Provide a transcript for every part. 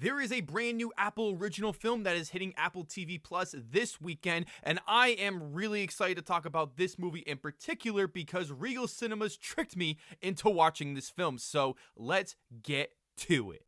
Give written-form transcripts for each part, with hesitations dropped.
There is a brand new Apple original film that is hitting Apple TV Plus this weekend, and I am really excited to talk about this movie in particular because Regal Cinemas tricked me into watching this film. So let's get to it.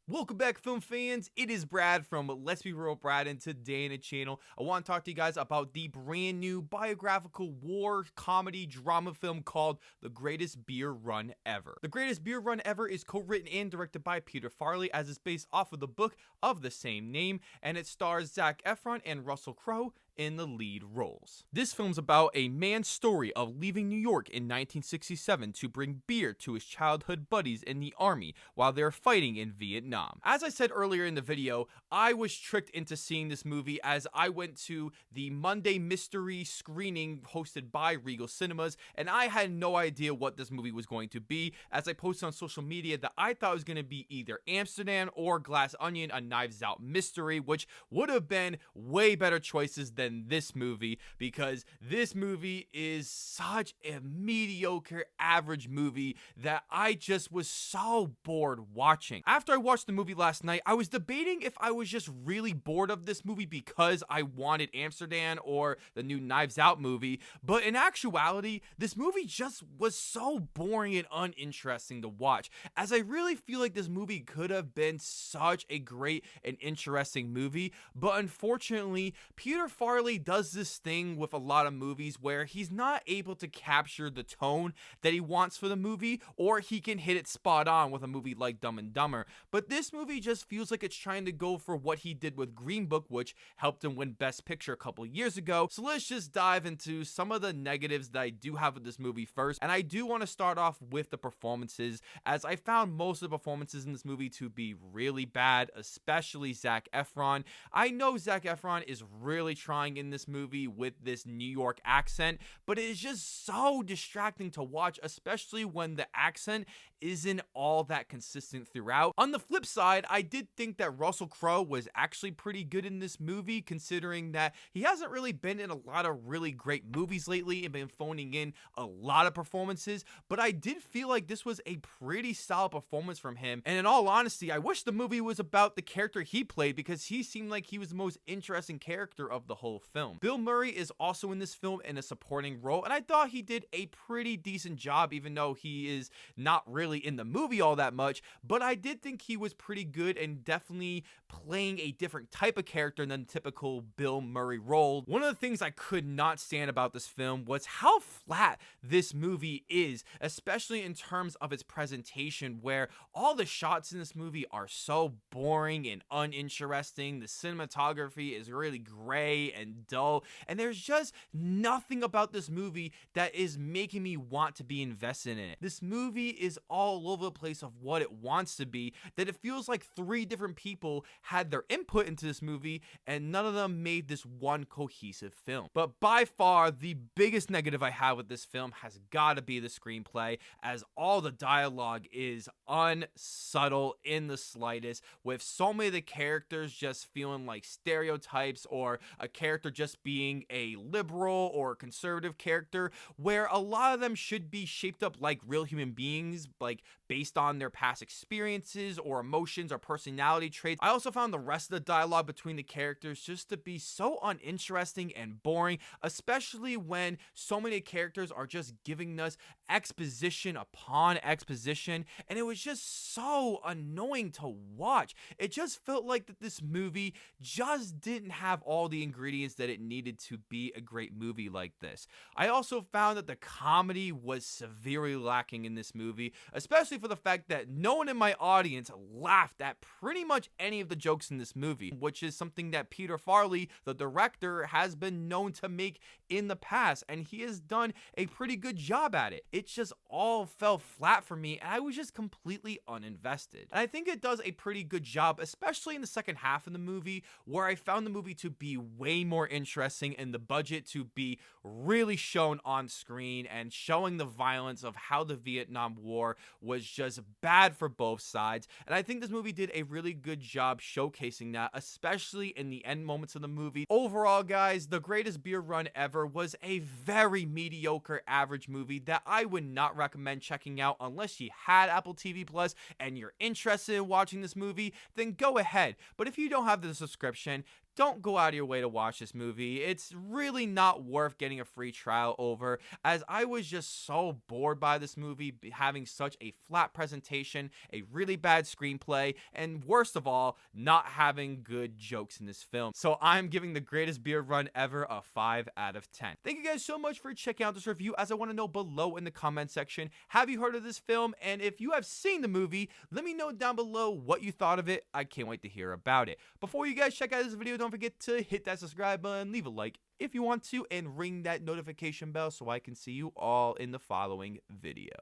Welcome back, film fans. It is Brad from Let's Be Real Brad, and today in the channel, I want to talk to you guys about the brand new biographical war comedy drama film called The Greatest Beer Run Ever. The Greatest Beer Run Ever is co-written and directed by Peter Farrelly, as it's based off of the book of the same name, and it stars Zac Efron and Russell Crowe in the lead roles. This film's about a man's story of leaving New York in 1967 to bring beer to his childhood buddies in the army while they're fighting in Vietnam. As I said earlier in the video, I was tricked into seeing this movie as I went to the Monday mystery screening hosted by Regal Cinemas, and I had no idea what this movie was going to be, as I posted on social media that I thought it was going to be either Amsterdam or Glass Onion, a Knives Out mystery, which would have been way better choices than this movie, because this movie is such a mediocre, average movie that I just was so bored watching. After I watched the movie last night, I was debating if I was just really bored of this movie because I wanted Amsterdam or the new Knives Out movie, but in actuality, this movie just was so boring and uninteresting to watch, as I really feel like this movie could have been such a great and interesting movie, but unfortunately, Peter Farrelly does this thing with a lot of movies where he's not able to capture the tone that he wants for the movie, or he can hit it spot on with a movie like Dumb and Dumber. But this movie just feels like it's trying to go for what he did with Green Book, which helped him win Best Picture a couple years ago. So let's just dive into some of the negatives that I do have with this movie first. And I do want to start off with the performances, as I found most of the performances in this movie to be really bad, especially Zac Efron. I know Zac Efron is really trying in this movie with this New York accent, but it is just so distracting to watch, especially when the accent isn't all that consistent throughout. On the flip side, I did think that Russell Crowe was actually pretty good in this movie, considering that he hasn't really been in a lot of really great movies lately and been phoning in a lot of performances, but I did feel like this was a pretty solid performance from him, and in all honesty, I wish the movie was about the character he played, because he seemed like he was the most interesting character of the whole film. Bill Murray is also in this film in a supporting role, and I thought he did a pretty decent job, even though he is not really in the movie all that much, but I did think he was pretty good and definitely playing a different type of character than the typical Bill Murray role. One of the things I could not stand about this film was how flat this movie is, especially in terms of its presentation, where all the shots in this movie are so boring and uninteresting. The cinematography is really gray and dull, and there's just nothing about this movie that is making me want to be invested in it. This movie is all over the place of what it wants to be, that it feels like 3 different people had their input into this movie and none of them made this one cohesive film. But by far, the biggest negative I have with this film has got to be the screenplay, as all the dialogue is unsubtle in the slightest, with so many of the characters just feeling like stereotypes, or a character just being a liberal or conservative character, where a lot of them should be shaped up like real human beings, like based on their past experiences or emotions or personality traits. I also found the rest of the dialogue between the characters just to be so uninteresting and boring, especially when so many characters are just giving us exposition upon exposition, and it was just so annoying to watch. It just felt like that this movie just didn't have all the ingredients that it needed to be a great movie like this. I also found that the comedy was severely lacking in this movie, especially for the fact that no one in my audience laughed at pretty much any of the jokes in this movie, which is something that Peter Farrelly, the director, has been known to make in the past, and he has done a pretty good job at it. It just all fell flat for me, and I was just completely uninvested. And I think it does a pretty good job, especially in the second half of the movie, where I found the movie to be way more interesting, and the budget to be really shown on screen and showing the violence of how the Vietnam War was just bad for both sides. And I think this movie did a really good job showcasing that, especially in the end moments of the movie. Overall, guys, The Greatest Beer Run Ever was a very mediocre, average movie that I would not recommend checking out unless you had Apple TV Plus and you're interested in watching this movie. Then go ahead. But if you don't have the subscription, don't go out of your way to watch this movie. It's really not worth getting a free trial over, as I was just so bored by this movie having such a flat presentation, a really bad screenplay, and worst of all, not having good jokes in this film. So I'm giving The Greatest Beer Run Ever a 5 out of 10. Thank you guys so much for checking out this review, as I want to know below in the comment section, have you heard of this film? And if you have seen the movie, let me know down below what you thought of it. I can't wait to hear about it. Before you guys check out this video, don't forget to hit that subscribe button, leave a like if you want to, and ring that notification bell so I can see you all in the following video.